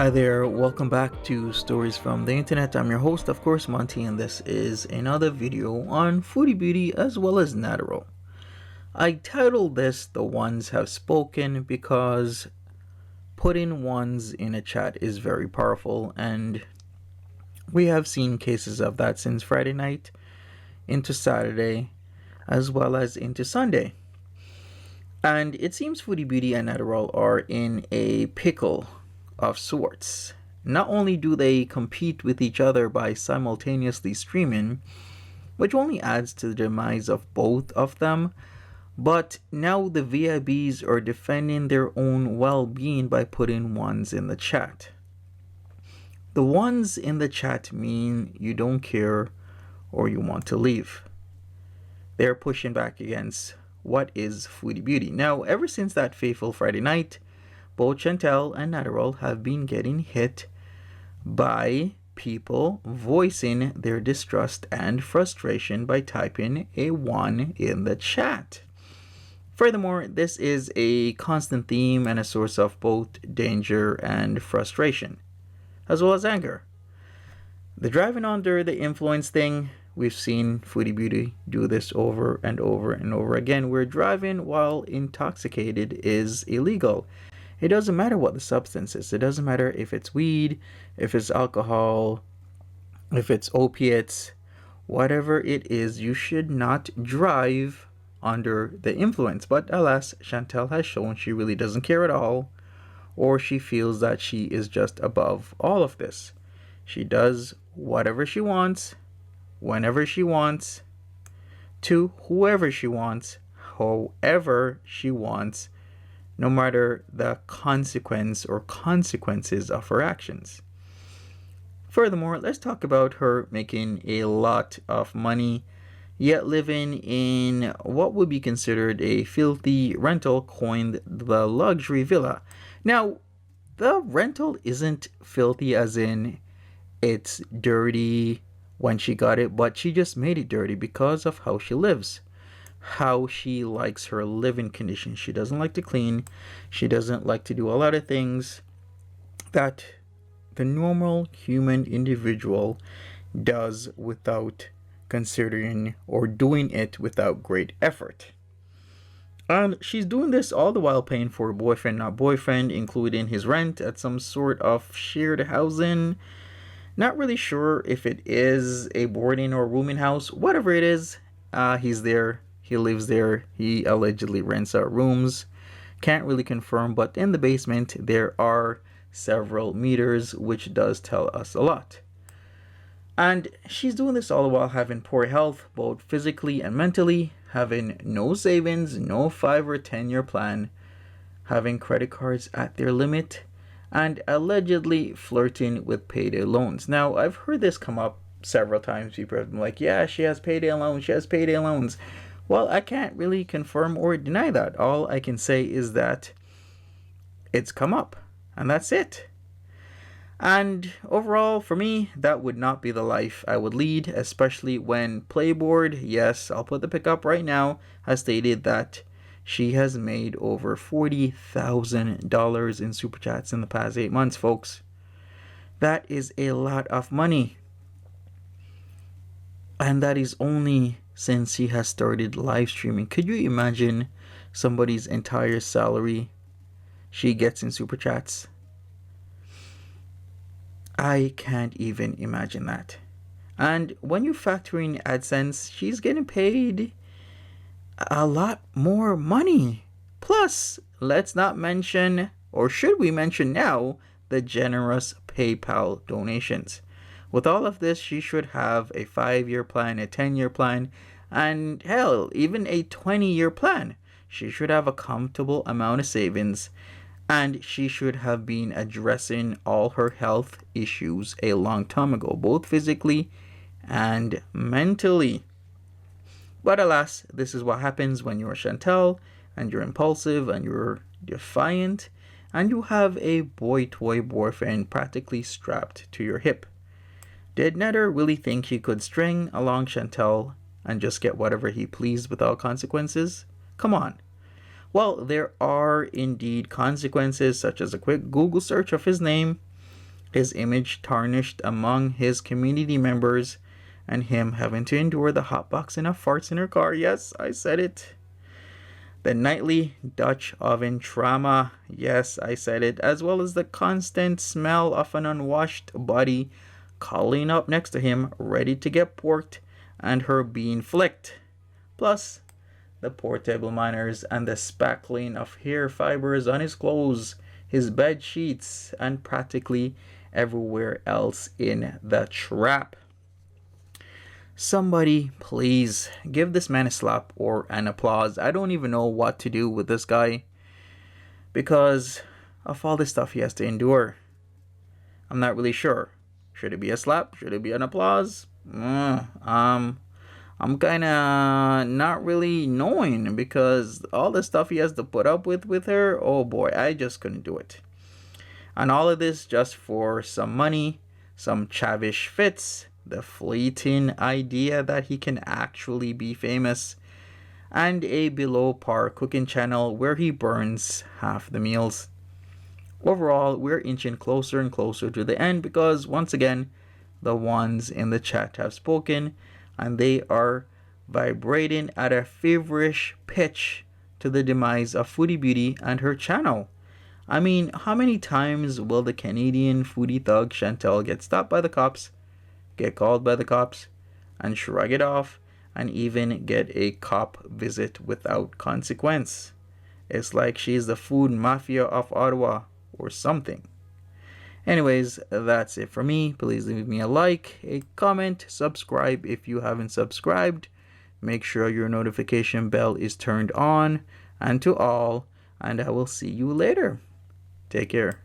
Hi there, welcome back to Stories from the Internet. I'm your host, of course, Monty, and this is another video on Foodie Beauty as well as Natural. I titled this The Ones Have Spoken because putting ones in a chat is very powerful, and we have seen cases of that since Friday night into Saturday as well as into Sunday. And it seems Foodie Beauty and Natural are in a pickle of sorts. Not only do they compete with each other by simultaneously streaming, which only adds to the demise of both of them, but now the VIBs are defending their own well-being by putting ones in the chat. The ones in the chat mean you don't care or you want to leave. They're pushing back against what is Foodie Beauty. Now, ever since that fateful Friday night, both Chantel and Natural have been getting hit by people voicing their distrust and frustration by typing a 1 in the chat. Furthermore, this is a constant theme and a source of both danger and frustration, as well as anger. The driving under the influence thing, we've seen Foodie Beauty do this over and over and over again, where driving while intoxicated is illegal. It doesn't matter what the substance is. It doesn't matter if it's weed, if it's alcohol, if it's opiates, whatever it is, you should not drive under the influence. But alas, Chantel has shown she really doesn't care at all, or she feels that she is just above all of this. She does whatever she wants, whenever she wants, to whoever she wants, however she wants, no matter the consequence or consequences of her actions. Furthermore, let's talk about her making a lot of money, yet living in what would be considered a filthy rental coined the luxury villa. Now, the rental isn't filthy as in it's dirty when she got it, but she just made it dirty because of how she lives. How she likes her living conditions. She doesn't like to clean. She doesn't like to do a lot of things that the normal human individual does without considering or doing it without great effort. And she's doing this all the while paying for boyfriend, not boyfriend, including his rent at some sort of shared housing. Not really sure if it is a boarding or rooming house. Whatever it is, he's there. He lives there. He allegedly rents out rooms. Can't really confirm, but in the basement there are several meters, which does tell us a lot. And she's doing this all while having poor health, both physically and mentally, having no savings, no 5 or 10-year plan, having credit cards at their limit, and allegedly flirting with payday loans. Now, I've heard this come up several times. People have been like, yeah, she has payday loans, she has payday loans. Well, I can't really confirm or deny that. All I can say is that it's come up, and that's it. And overall, for me, that would not be the life I would lead, especially when Playboard, yes, I'll put the pick up right now, has stated that she has made over $40,000 in Super Chats in the past 8 months, folks. That is a lot of money. And that is only since he has started live streaming. Could you imagine somebody's entire salary she gets in Super Chats? I can't even imagine that. And when you factor in AdSense, she's getting paid a lot more money. Plus, let's not mention, or should we mention now, the generous PayPal donations. With all of this, she should have a 5-year plan, a 10-year plan, and hell, even a 20-year plan. She should have a comfortable amount of savings, and she should have been addressing all her health issues a long time ago, both physically and mentally. But alas, this is what happens when you're Chantel, and you're impulsive, and you're defiant, and you have a boy toy boyfriend practically strapped to your hip. Did Netter really think he could string along Chantel and just get whatever he pleased without consequences? Come on. Well, there are indeed consequences, such as a quick Google search of his name, his image tarnished among his community members, and him having to endure the hotboxing of farts in her car. Yes, I said it. The nightly Dutch oven trauma. Yes, I said it. As well as the constant smell of an unwashed body calling up next to him, ready to get porked, and her being flicked. Plus, the poor table manners and the spackling of hair fibers on his clothes, his bed sheets, and practically everywhere else in the trap. Somebody, please give this man a slap or an applause. I don't even know what to do with this guy because of all the stuff he has to endure. I'm not really sure. Should it be a slap? Should it be an applause? I'm kind of not really knowing because all the stuff he has to put up with her, oh boy, I just couldn't do it. And all of this just for some money, some chavish fits, the fleeting idea that he can actually be famous, and a below par cooking channel where he burns half the meals. Overall, we're inching closer and closer to the end because, once again, the ones in the chat have spoken and they are vibrating at a feverish pitch to the demise of Foodie Beauty and her channel. I mean, how many times will the Canadian foodie thug Chantel get stopped by the cops, get called by the cops, and shrug it off, and even get a cop visit without consequence? It's like she's the food mafia of Ottawa or something. Anyways, that's it for me. Please leave me a like, a comment, subscribe if you haven't subscribed. Make sure your notification bell is turned on, and to all, and I will see you later. Take care.